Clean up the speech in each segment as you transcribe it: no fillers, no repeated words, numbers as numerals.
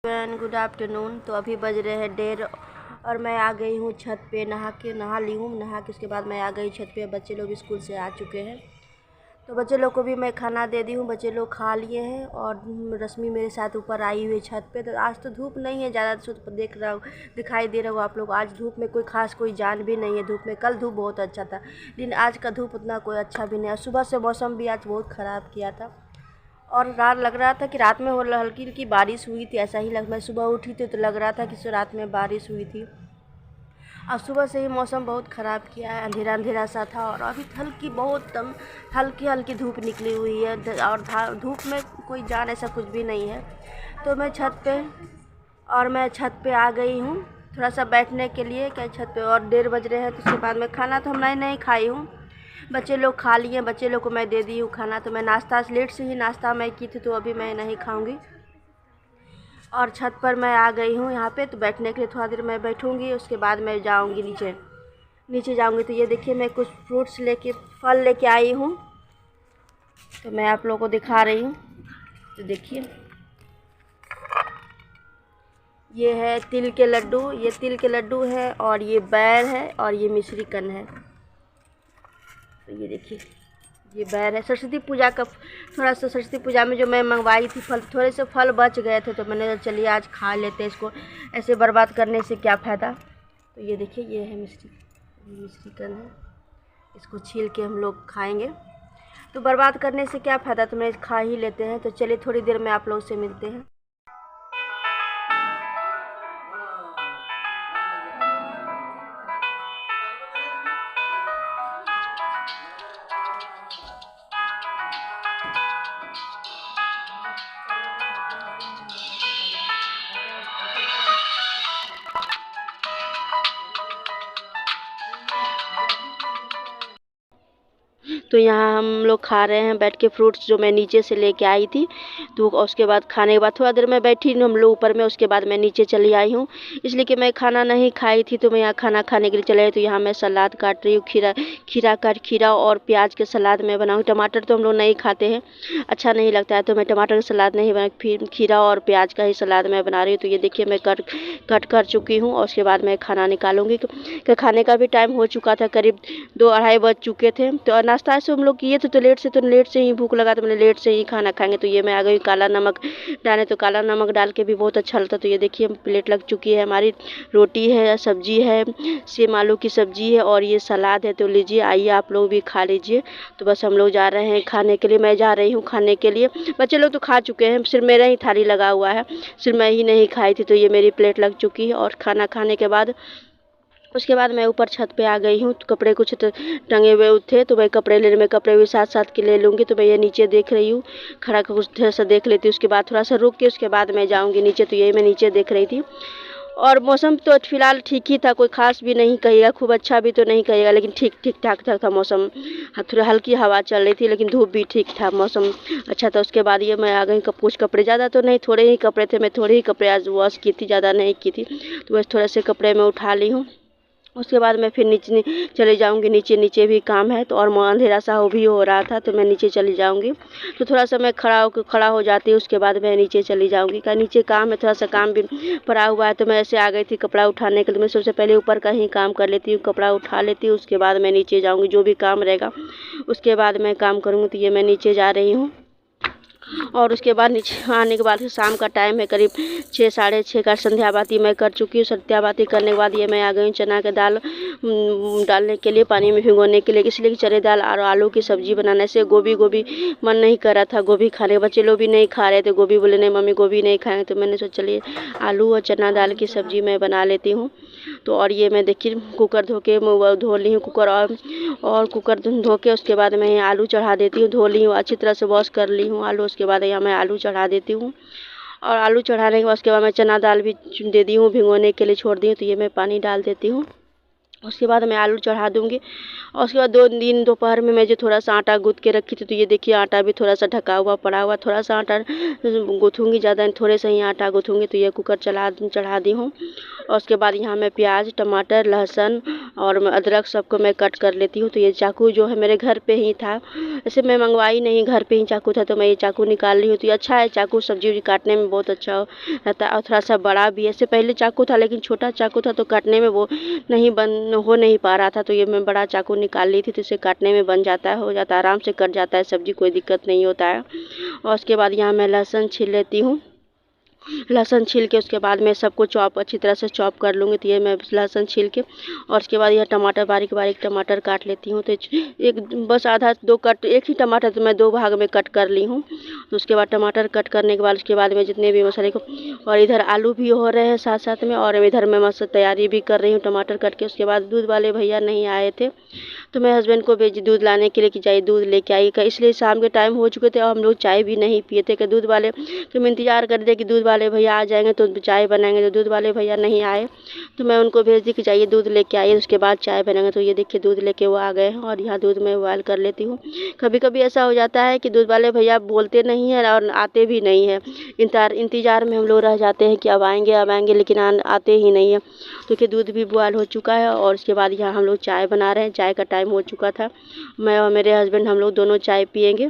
Good afternoon. तो अभी बज रहे हैं 1:30 और मैं आ गई हूँ छत पे। नहा ली हूँ। नहा के उसके बाद मैं आ गई छत पे। बच्चे लोग स्कूल से आ चुके हैं तो बच्चे लोग को भी मैं खाना दे दी हूँ। बच्चे लोग खा लिए हैं और रश्मि मेरे साथ ऊपर आई हुई है छत पे। तो आज तो धूप नहीं है ज़्यादा, तो दिखाई दे रहा हो आप लोग। आज धूप में कोई खास कोई जान भी नहीं है धूप में। कल धूप बहुत अच्छा था लेकिन आज का धूप उतना कोई अच्छा भी नहीं है। सुबह से मौसम भी आज बहुत ख़राब किया था और रात लग रहा था कि रात में हल्की हल्की बारिश हुई थी। ऐसा ही मैं सुबह उठी थी तो लग रहा था कि रात में बारिश हुई थी। अब सुबह से ही मौसम बहुत ख़राब किया है, अंधेरा अंधेरा सा था और अभी हल्की हल्की धूप निकली हुई है और धूप में कोई जान ऐसा कुछ भी नहीं है। तो मैं छत पे आ गई हूँ थोड़ा सा बैठने के लिए। क्या छत पे और 1:30 बज रहे हैं तो उसके बाद में खाना तो मैं नहीं खाई हूँ। बच्चे लोग खा लिए, बच्चे लोग को मैं दे दी हूँ खाना। तो मैं नाश्ता लेट से ही नाश्ता मैं की थी तो अभी मैं नहीं खाऊंगी। और छत पर मैं आ गई हूँ यहाँ पे। तो बैठने के लिए थोड़ा देर मैं बैठूँगी, उसके बाद मैं जाऊँगी नीचे जाऊँगी। तो ये देखिए मैं कुछ फल लेके आई हूँ तो मैं आप लोगों को दिखा रही हूँ। तो देखिए ये है तिल के लड्डू। ये तिल के लड्डू है और ये बैर है और ये मिश्रीकंद है। तो ये देखिए ये बैर है। सरस्वती पूजा का थोड़ा सा सरस्वती पूजा में जो मैं मंगवाई थी फल, थोड़े से फल बच गए थे तो मैंने चलिए आज खा लेते हैं इसको, ऐसे बर्बाद करने से क्या फ़ायदा। तो ये देखिए ये है मिश्रीकंद है। इसको छील के हम लोग खाएंगे तो बर्बाद करने से क्या फ़ायदा, तो मैं खा ही लेते हैं। तो चलिए थोड़ी देर में आप लोग से मिलते हैं। तो यहाँ हम लोग खा रहे हैं बैठ के फ्रूट्स जो मैं नीचे से लेके आई थी। तो उसके बाद खाने के बाद थोड़ा देर मैं बैठी हम लोग ऊपर में, उसके बाद मैं नीचे चली आई हूँ इसलिए कि मैं खाना नहीं खाई थी। तो मैं यहाँ खाना खाने के लिए चले आई। तो यहाँ मैं सलाद काट रही हूँ, खीरा और प्याज के सलाद मैं बनाऊँ। टमाटर तो हम लोग नहीं खाते हैं, अच्छा नहीं लगता है, तो मैं टमाटर का सलाद नहीं बना, फिर खीरा और प्याज का ही सलाद मैं बना रही हूँ। तो ये देखिए मैं कट कर चुकी हूँ और उसके बाद मैं खाना निकालूंगी। खाने का भी टाइम हो चुका था, करीब 2-2:30 बज चुके थे। तो नाश्ता से हम लोग किए थे तो लेट से ही भूख लगा तो मैंने लेट से ही खाना खाएंगे। तो ये मैं आ गई काला नमक डाले, तो काला नमक डाल के भी बहुत अच्छा लगता। तो ये देखिए प्लेट लग चुकी है हमारी। रोटी है, सब्जी है, सेम आलू की सब्जी है और ये सलाद है। तो लीजिए आइए आप लोग भी खा लीजिए। तो बस हम लोग जा रहे हैं खाने के लिए। मैं जा रही हूँ खाने के लिए, बच्चे लोग तो खा चुके हैं, सिर्फ मेरा ही थाली लगा हुआ है, सिर्फ मैं ही नहीं खाई थी। तो ये मेरी प्लेट लग चुकी है और खाना खाने के बाद उसके बाद मैं ऊपर छत पे आ गई हूँ। तो कपड़े कुछ टंगे हुए थे तो मैं कपड़े भी साथ के ले लूँगी। तो मैं ये नीचे देख रही हूँ, खड़ा कर कुछ थोड़ा सा देख लेती हूँ, उसके बाद थोड़ा सा रुक के उसके बाद मैं जाऊँगी नीचे। तो यही मैं नीचे देख रही थी और मौसम तो फिलहाल ठीक ही था, कोई खास भी नहीं कहिएगा, खूब अच्छा भी तो नहीं कहिएगा, लेकिन ठीक ठाक था मौसम। थोड़ा हल्की हवा चल रही थी लेकिन धूप भी ठीक था, मौसम अच्छा था। उसके बाद ये मैं आ गई। कुछ कपड़े ज़्यादा तो नहीं, थोड़े ही कपड़े थे, मैं थोड़े ही कपड़े आज वॉश की थी, ज़्यादा नहीं की थी। तो बस थोड़े से कपड़े मैं उठा ली हूँ। उसके बाद मैं फिर नीचे चले जाऊंगी। नीचे भी काम है तो और अंधेरा सा भी हो रहा था तो मैं नीचे चली जाऊंगी। तो थोड़ा सा मैं खड़ा हो जाती हूँ, उसके बाद मैं नीचे चली जाऊंगी। का नीचे काम है, थोड़ा सा काम भी पड़ा हुआ है। तो मैं ऐसे आ गई थी कपड़ा उठाने के लिए। मैं सबसे पहले ऊपर का ही काम कर लेती हूँ, कपड़ा उठा लेती हूँ, उसके बाद मैं नीचे जाऊँगी। जो भी काम रहेगा उसके बाद मैं काम करूँगी। तो ये मैं नीचे जा रही हूँ और उसके बाद नीचे आने के बाद शाम का टाइम है, करीब 6-6:30 का संध्या बाती मैं कर चुकी हूँ। संध्या बाती करने के बाद ये मैं आ गई चना के दाल डालने के लिए, पानी में भिगोने के लिए, इसलिए कि चने दाल और आलू की सब्ज़ी बनाने से गोभी मन नहीं कर रहा था गोभी खाने। बच्चे लोग भी नहीं खा रहे थे गोभी, बोले नहीं मम्मी गोभी नहीं खाएंगे। तो मैंने सोचा चलिए आलू और चना दाल की सब्ज़ी मैं बना लेती हूँ। तो और ये मैं देखिए कुकर धो ली हूँ, कुकर और कुकर धो के उसके बाद मैं आलू चढ़ा देती हूँ। धो ली हूँ, अच्छी तरह से वॉश कर ली हूँ आलू। उसके बाद यहाँ मैं आलू चढ़ा देती हूँ और आलू चढ़ाने के बाद उसके बाद मैं चना दाल भी दे दी हूँ भिगोने के लिए, छोड़ दी हूँ। तो ये मैं पानी डाल देती हूँ उसके बाद मैं आलू चढ़ा दूँगी और उसके बाद 2 दिन दोपहर में मैं जो थोड़ा सा आटा गूँथ के रखी थी, तो ये देखिए आटा भी थोड़ा सा ढका हुआ पड़ा हुआ, थोड़ा सा आटा गूँथूँगी, ज़्यादा नहीं, थोड़े से ही आटा गूँथूँगी। तो ये कुकर चढ़ा दी हूँ और उसके बाद यहाँ मैं प्याज, टमाटर, लहसुन और अदरक सबको मैं कट कर लेती हूँ। तो ये चाकू जो है मेरे घर पे ही था, ऐसे मैं मंगवाई नहीं, घर पे ही चाकू था, तो मैं ये चाकू निकाल रही हूँ। तो ये अच्छा है, चाकू सब्जी वब्जी काटने में बहुत अच्छा रहता है और थोड़ा सा बड़ा भी है। इससे पहले चाकू था लेकिन छोटा चाकू था, तो काटने में वो हो नहीं पा रहा था। तो ये मैं बड़ा चाकू निकाल ली थी, तो इसे काटने में बन जाता है, हो जाता है, आराम से कट जाता है सब्जी, कोई दिक्कत नहीं होता है। और उसके बाद यहाँ मैं लहसुन छील लेती हूँ। लहसुन छील के उसके बाद मैं सबको अच्छी तरह से चॉप कर लूँगी। तो ये मैं लहसुन छील के और उसके बाद यह टमाटर बारीक बारीक टमाटर काट लेती हूँ। तो एक बस आधा 2 कट, एक ही टमाटर तो मैं 2 भाग में कट कर ली हूँ। तो उसके बाद टमाटर कट करने के बाद उसके बाद मैं जितने भी मसाले को, और इधर आलू भी हो रहे हैं साथ साथ में, और इधर मैं तैयारी भी कर रही हूँ टमाटर कट के। उसके बाद दूध वाले भैया नहीं आए थे, तो मैं हस्बैंड को भेजी दूध लाने के लिए कि जाइए दूध लेके आइएगा। इसलिए शाम के टाइम हो चुके थे और हम लोग चाय भी नहीं पिए थे कि दूध वाले कि हम इंतज़ार कर रहे थे कि दूध वाले भैया आ जाएंगे तो चाय बनाएंगे। तो दूध वाले भैया नहीं आए, तो मैं उनको भेज दी कि जाइए दूध लेके आइए, उसके बाद चाय बनाएंगे। तो ये देखिए दूध लेके वो आ गए हैं और यहाँ दूध मैं बॉयल कर लेती हूँ। कभी कभी ऐसा हो जाता है कि दूध वाले भैया बोलते नहीं हैं और आते भी नहीं हैं, इंतज़ार में हम लोग रह जाते हैं कि अब आएंगे, लेकिन आते ही नहीं है। तो कि दूध भी बॉयल हो चुका है और उसके बाद यहाँ हम लोग चाय बना रहे हैं। चाय का टाइम हो चुका था, मैं और मेरे हस्बैंड हम लोग दोनों चाय पियेंगे।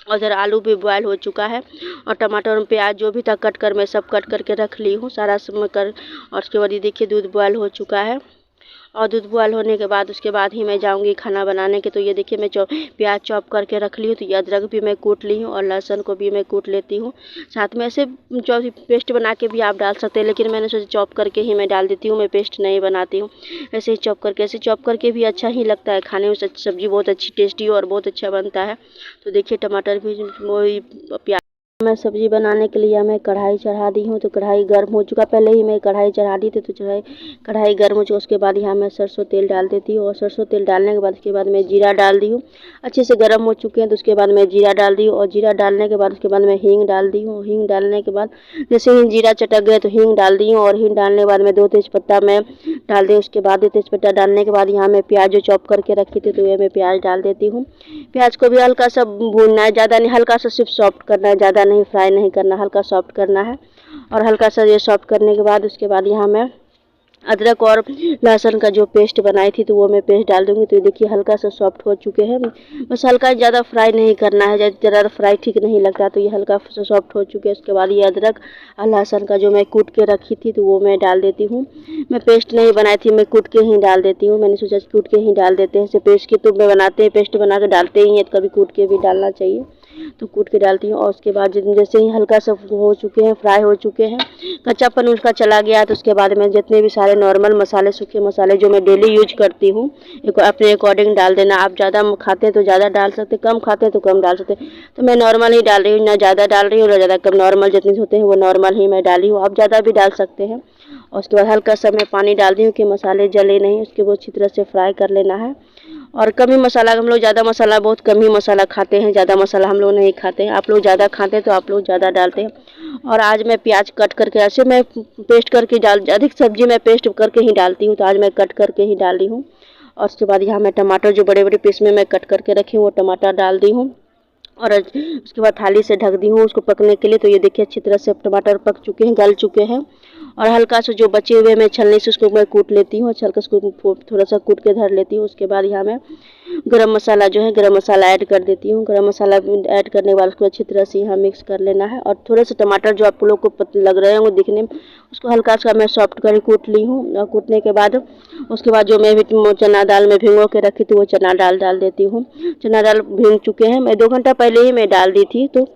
और इधर आलू भी बॉयल हो चुका है और टमाटर और प्याज जो भी था कट कर मैं सब कट करके रख ली हूँ सारा सब कर। और उसके बाद ये देखिए दूध बॉयल हो चुका है और दूध बॉयल होने के बाद उसके बाद ही मैं जाऊंगी खाना बनाने के। तो ये देखिए मैं प्याज चॉप करके रख ली हूँ। तो ये अदरक भी मैं कूट ली हूँ और लहसुन को भी मैं कूट लेती हूँ साथ में। ऐसे पेस्ट बना के भी आप डाल सकते हैं, लेकिन मैंने सोचा चॉप करके ही मैं डाल देती हूँ, मैं पेस्ट नहीं बनाती हूँ। ऐसे ही चॉप करके भी अच्छा ही लगता है खाने में, सब्ज़ी बहुत अच्छी टेस्टी और बहुत अच्छा बनता है। तो देखिए टमाटर भी वही प्याज, मैं सब्ज़ी बनाने के लिए मैं कढ़ाई चढ़ा दी हूँ। तो कढ़ाई गर्म हो चुका, पहले ही मैं कढ़ाई चढ़ा दी थी। तो कढ़ाई गर्म हो चुका, उसके बाद यहाँ मैं सरसों तेल डाल देती हूँ और सरसों तेल डालने के बाद उसके बाद मैं जीरा डाल दी हूँ। अच्छे से गर्म हो चुके हैं तो उसके बाद मैं जीरा डाल दी हूँ और जीरा डालने के बाद उसके बाद मैं हींग डाल दी हूँ। हींग डालने के बाद जैसे ही जीरा चटक गए तो हींग डाल दी हूँ और हींग डालने के बाद मैं 2 तेज़पत्ता मैं डाल दी। उसके बाद तेज़पत्ता डालने के बाद यहाँ मैं प्याज जो चॉप करके रखी थी तो ये मैं प्याज डाल देती हूँ। प्याज को भी हल्का सा भूनना है, ज़्यादा नहीं, हल्का सा सिर्फ सॉफ्ट करना है, ज़्यादा नहीं फ्राई नहीं करना, हल्का सॉफ्ट करना है। और हल्का सा ये सॉफ्ट करने के बाद उसके बाद यहाँ मैं अदरक और लहसुन का जो पेस्ट बनाई थी तो वो मैं पेस्ट डाल दूँगी। तो ये देखिए हल्का सा सॉफ्ट हो चुके हैं, बस हल्का, ज़्यादा फ्राई नहीं करना है, ज़्यादा फ्राई ठीक नहीं लगता। तो ये हल्का सा सॉफ्ट हो चुके हैं। उसके बाद ये अदरक और लहसुन का जो मैं कूट के रखी थी तो वो मैं डाल देती हूँ। मैं पेस्ट नहीं बनाई थी, मैं कूट के ही डाल देती हूँ। मैंने सोचा कूट के ही डाल देते हैं, ऐसे पेस्ट की तो मैं बनाते हैं, पेस्ट बना के डालते ही हैं, तो कभी कूट के भी डालना चाहिए, तो कूट के डालती हूँ। और उसके बाद जैसे ही हल्का सा हो चुके हैं, फ्राई हो चुके हैं, कच्चापन उसका चला गया, तो उसके बाद मैं जितने भी सारे नॉर्मल मसाले, सूखे मसाले जो मैं डेली यूज करती हूँ, अपने अकॉर्डिंग डाल देना। आप ज़्यादा खाते हैं तो ज़्यादा डाल सकते, कम खाते हैं तो कम डाल सकते। तो मैं नॉर्मल ही डाल रही हूँ, ना ज़्यादा डाल रही हूँ ना ज़्यादा कम, नॉर्मल जितने होते हैं वो नॉर्मल ही मैं डाली हूँ। आप ज़्यादा भी डाल सकते हैं। और उसके बाद हल्का सा मैं पानी डाल दी हूँ कि मसाले जले नहीं, उसके बाद अच्छी तरह से फ्राई कर लेना है। और कम ही मसाला, हम लोग ज़्यादा मसाला, बहुत कम ही मसाला खाते हैं, ज़्यादा मसाला हम लोग नहीं खाते हैं। आप लोग ज़्यादा खाते हैं तो आप लोग ज़्यादा डालते हैं। और आज मैं प्याज कट करके, ऐसे मैं पेस्ट करके अधिक सब्जी मैं पेस्ट करके ही डालती हूँ, तो आज मैं कट करके ही डाली हूँ। और उसके बाद यहाँ मैं टमाटर जो बड़े बड़े पीस में मैं कट करके रखी हूँ वो टमाटर डाल दी हूँ और उसके बाद थाली से ढक दी हूँ उसको पकने के लिए। तो ये देखिए अच्छी तरह से टमाटर पक चुके हैं, गल चुके हैं। और हल्का सा जो बचे हुए मैं छलनी से उसको मैं कूट लेती हूँ, हल्का उसको थोड़ा सा कूट के धर लेती हूँ। उसके बाद यहाँ मैं गरम मसाला जो है, गरम मसाला ऐड कर देती हूँ। गरम मसाला ऐड करने के बाद उसको अच्छी तरह से यहाँ मिक्स कर लेना है। और थोड़े से टमाटर जो आप लोग को लग रहे होंगे दिखने में, उसको हल्का सा मैं सॉफ्ट कर कूट ली हूँ। और कूटने के बाद उसके बाद जो मैं चना दाल में भिगो के रखी थी वो चना दाल डाल देती हूँ। चना दाल भीग चुके हैं, मैं 2 घंटा पहले ही मैं डाल दी थी। तो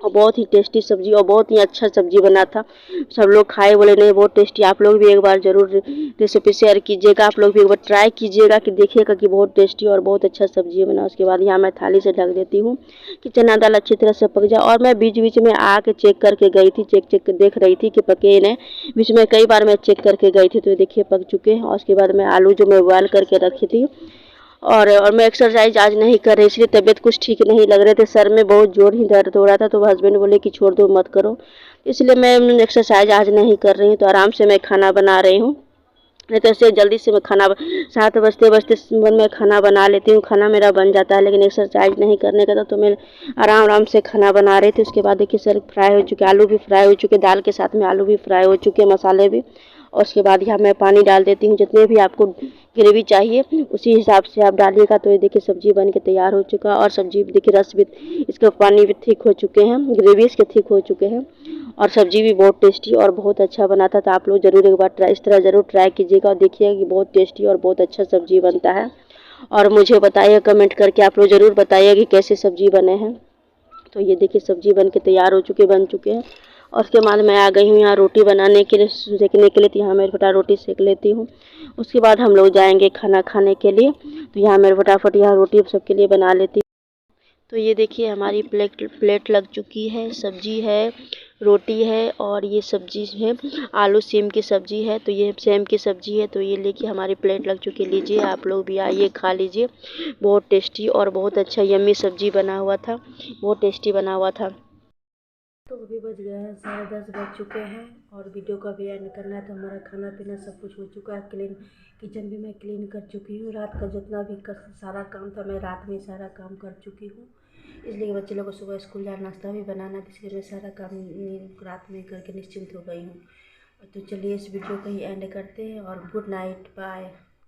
और बहुत ही टेस्टी सब्जी और बहुत ही अच्छा सब्जी बना था। सब लोग खाए, बोले नहीं बहुत टेस्टी। आप लोग भी एक बार ज़रूर रेसिपी शेयर कीजिएगा, आप लोग भी एक बार ट्राई कीजिएगा कि देखिएगा कि बहुत टेस्टी और बहुत अच्छा सब्जी बना। उसके बाद यहाँ मैं थाली से ढक देती हूँ कि चना दाल अच्छी तरह से पक जाए। और मैं बीच बीच में आके चेक करके गई थी, चेक देख रही थी कि पके नहीं। बीच में कई बार मैं चेक करके गई थी। तो देखिए पक चुके हैं। और उसके बाद मैं आलू जो मैं बॉयल करके रखी थी, और मैं एक्सरसाइज आज नहीं कर रही, इसलिए तबीयत कुछ ठीक नहीं लग रहे थे, सर में बहुत जोर ही दर्द हो रहा था। तो हस्बैंड बोले कि छोड़ दो, मत करो, इसलिए मैं एक्सरसाइज आज नहीं कर रही हूँ। तो आराम से मैं खाना बना रही हूँ। नहीं तो ऐसे जल्दी से मैं खाना 7 बजते बजते मैं खाना बना लेती हूँ। खाना मेरा बन जाता है, लेकिन एक्सरसाइज नहीं करने का तो मैं आराम आराम से खाना बना रही थी। उसके बाद देखिए सर फ्राई हो चुके, आलू भी फ्राई हो चुके, दाल के साथ में आलू भी फ्राई हो चुके, मसाले भी। और उसके बाद यहाँ मैं पानी डाल देती हूँ, जितने भी आपको ग्रेवी चाहिए उसी हिसाब से आप डालिएगा। तो ये देखिए सब्जी बन के तैयार हो चुका, और सब्जी देखिए रस भी, इसका पानी भी ठीक हो चुके हैं, ग्रेवी इसके ठीक हो चुके हैं, और सब्जी भी बहुत टेस्टी और बहुत अच्छा बना था। तो आप लोग ज़रूर एक बार इस तरह ज़रूर ट्राई कीजिएगा और देखिएगा कि बहुत टेस्टी और बहुत अच्छा सब्जी बनता है। और मुझे बताइए कमेंट करके, आप लोग ज़रूर बताइए कि कैसे सब्जी बने हैं। तो ये देखिए सब्जी बन के तैयार हो चुके, बन चुके हैं। और उसके बाद मैं आ गई हूँ यहाँ रोटी बनाने के लिए, सेकने के लिए। तो यहाँ मैं फटाफट रोटी सेक लेती हूँ। उसके बाद हम लोग जाएंगे खाना खाने के लिए। तो यहाँ मैं फटाफट यहाँ रोटी सबके लिए बना लेती। तो ये देखिए हमारी प्लेट लग चुकी है, सब्जी है, रोटी है, और ये सब्जी है आलू सेम की सब्जी है। तो ये सेम की सब्जी है। तो ये लेके हमारी प्लेट लग चुकी है। लीजिए आप लोग भी आइए खा लीजिए। बहुत टेस्टी और बहुत अच्छा यम्मी सब्जी बना हुआ था, बहुत टेस्टी बना हुआ था। तो अभी बज गए हैं 10:30 बज चुके हैं, और वीडियो का भी एंड करना है। तो हमारा खाना पीना सब कुछ हो चुका है, क्लीन किचन भी मैं क्लीन कर चुकी हूँ। रात का जितना भी सारा काम था मैं रात में सारा काम कर चुकी हूँ, इसलिए बच्चे लोगों को सुबह स्कूल जाना, नाश्ता भी बनाना, इसलिए मैं सारा काम रात में करके निश्चिंत हो गई हूँ। तो चलिए इस वीडियो को ही एंड करते हैं, और गुड नाइट, बाय।